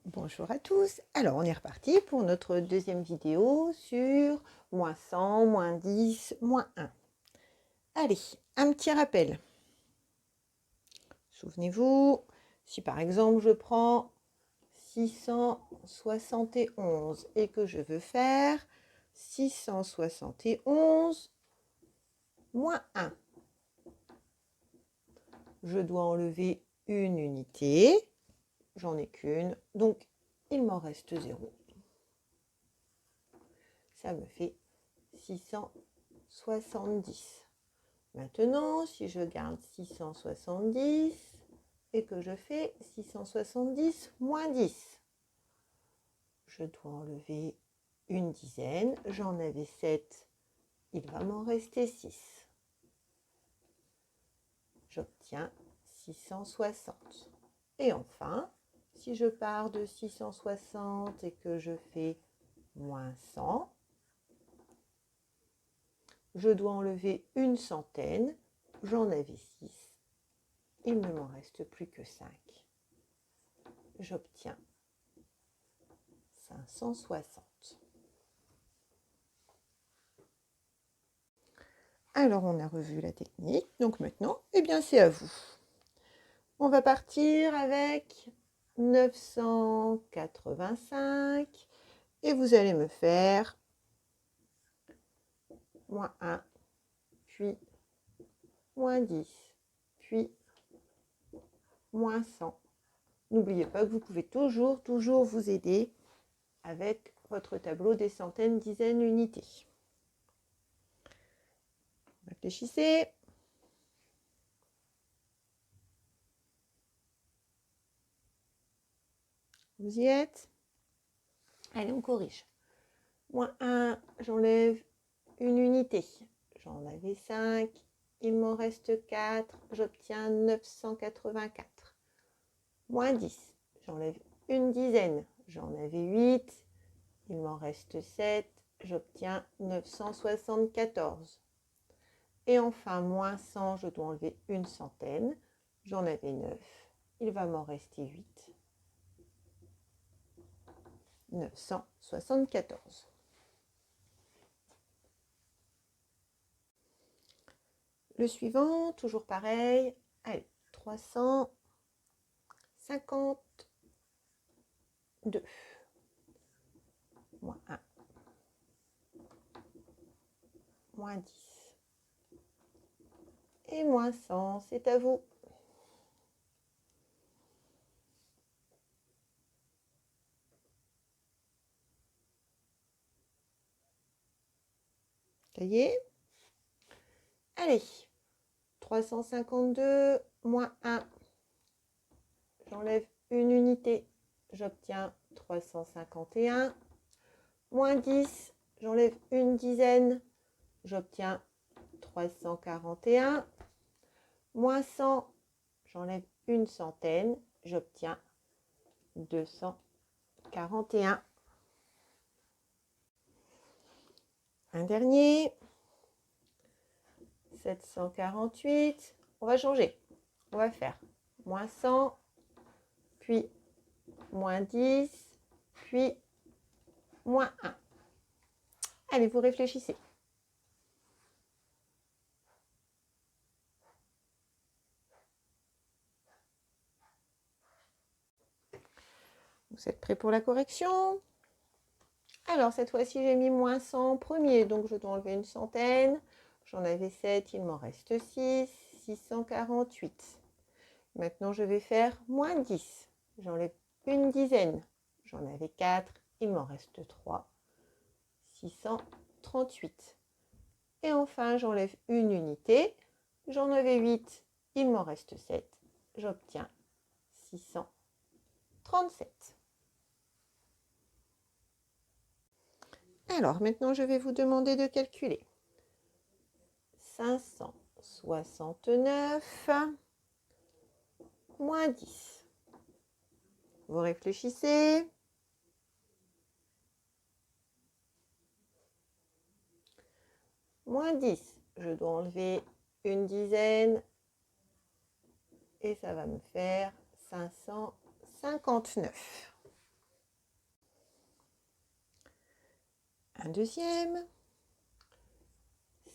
Bonjour à tous. Alors, on est reparti pour notre deuxième vidéo sur moins 100, moins 10, moins 1. Allez, un petit rappel. Souvenez-vous, si par exemple je prends 671 et que je veux faire 671 moins 1, je dois enlever une unité. J'en ai qu'une, donc il m'en reste 0. Ça me fait 670. Maintenant, si je garde 670 et que je fais 670 moins 10, je dois enlever une dizaine. J'en avais 7, il va m'en rester 6. J'obtiens 660. Et enfin, si je pars de 660 et que je fais moins 100, je dois enlever une centaine. J'en avais 6. Il ne m'en reste plus que 5. J'obtiens 560. Alors, on a revu la technique. Donc maintenant, eh bien, c'est à vous. On va partir avec 985. Et vous allez me faire moins 1, puis moins 10, puis moins 100. N'oubliez pas que vous pouvez toujours vous aider avec votre tableau des centaines, dizaines, unités. Réfléchissez. Vous y êtes? Allez, on corrige. Moins 1, j'enlève une unité. J'en avais 5, il m'en reste 4, j'obtiens 984. Moins 10, j'enlève une dizaine. J'en avais 8, il m'en reste 7, j'obtiens 974. Et enfin, moins 100, je dois enlever une centaine. J'en avais 9, il va m'en rester 8. 974. Le suivant, toujours pareil. Allez, 352. Moins 1. Moins 10. Et moins 100, c'est à vous. Ça y est? Allez, 352 moins 1. J'enlève une unité, j'obtiens 351. Moins 10, j'enlève une dizaine, j'obtiens 341. Moins 100, j'enlève une centaine, j'obtiens 241. Un dernier. 748. On va changer. On va faire moins 100, puis moins 10, puis moins 1. Allez, vous réfléchissez. Vous êtes prêts pour la correction? Alors, cette fois-ci, j'ai mis moins 100 en premier, donc je dois enlever une centaine. J'en avais 7, il m'en reste 6, 648. Maintenant, je vais faire moins 10. J'enlève une dizaine. J'en avais 4, il m'en reste 3, 638. Et enfin, j'enlève une unité. J'en avais 8, il m'en reste 7. J'obtiens 637. Alors, maintenant, je vais vous demander de calculer. 569 moins 10. Vous réfléchissez. Moins 10, je dois enlever une dizaine et ça va me faire 559. Un deuxième.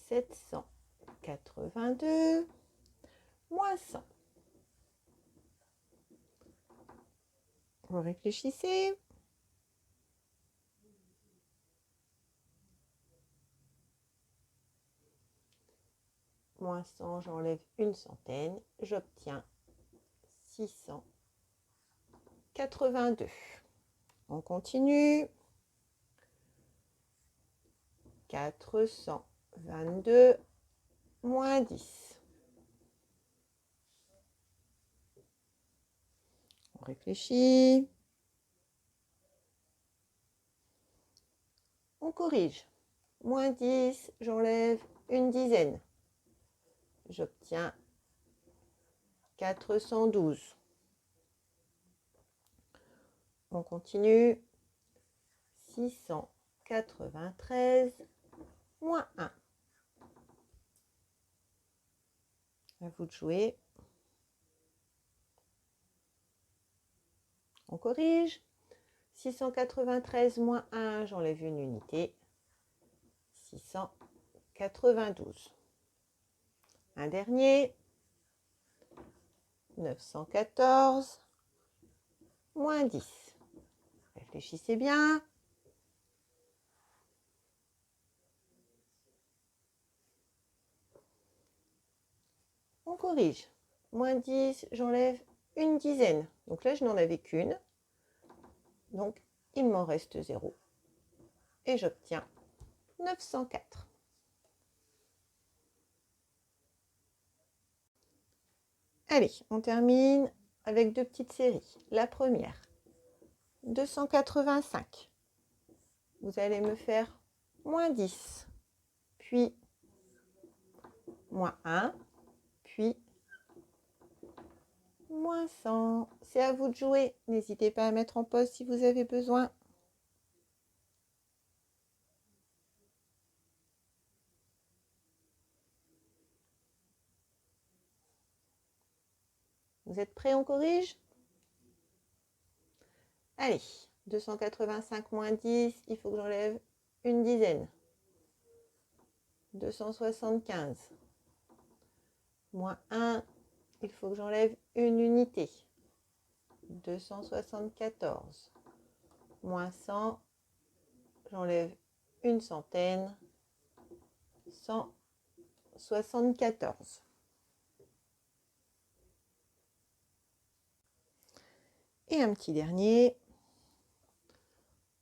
782 moins 100. Vous réfléchissez. Moins 100, j'enlève une centaine. J'obtiens 682. On continue. 422 moins 10. On réfléchit. On corrige. Moins 10, j'enlève une dizaine. J'obtiens 412. On continue. 693 moins 1. À vous de jouer. On corrige. 693 moins 1, j'enlève une unité. 692. Un dernier. 914 moins 10. Réfléchissez bien. On corrige. Moins 10, j'enlève une dizaine. Donc là, je n'en avais qu'une. Donc, il m'en reste 0. Et j'obtiens 904. Allez, on termine avec deux petites séries. La première, 285. Vous allez me faire moins 10, puis moins 1, puis moins 100. C'est à vous de jouer. N'hésitez pas à mettre en pause si vous avez besoin. Vous êtes prêts, on corrige? Allez, 285 moins 10, il faut que j'enlève une dizaine. 275 moins 1, il faut que j'enlève une unité. 274 moins 100, j'enlève une centaine. 174. Et un petit dernier,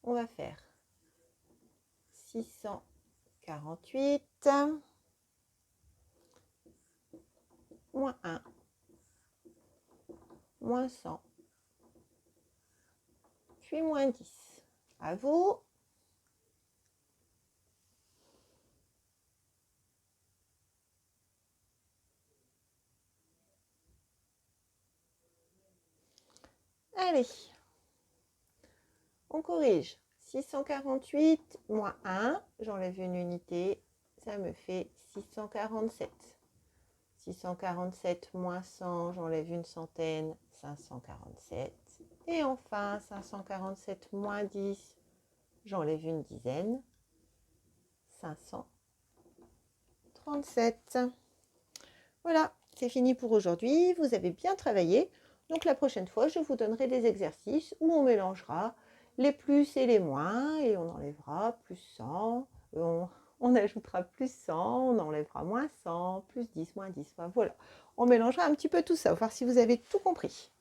on va faire 648 moins 1 moins 100 puis moins 10. À vous. Allez, on corrige. 648 moins 1, j'enlève une unité, ça me fait 647. 647 moins 100, j'enlève une centaine, 547. Et enfin, 547 moins 10, j'enlève une dizaine, 537. Voilà, c'est fini pour aujourd'hui. Vous avez bien travaillé. Donc la prochaine fois, je vous donnerai des exercices où on mélangera les plus et les moins et on enlèvera plus 100, on ajoutera plus 100, on enlèvera moins 100, plus 10, moins 10. Enfin, voilà, on mélangera un petit peu tout ça, voir si vous avez tout compris.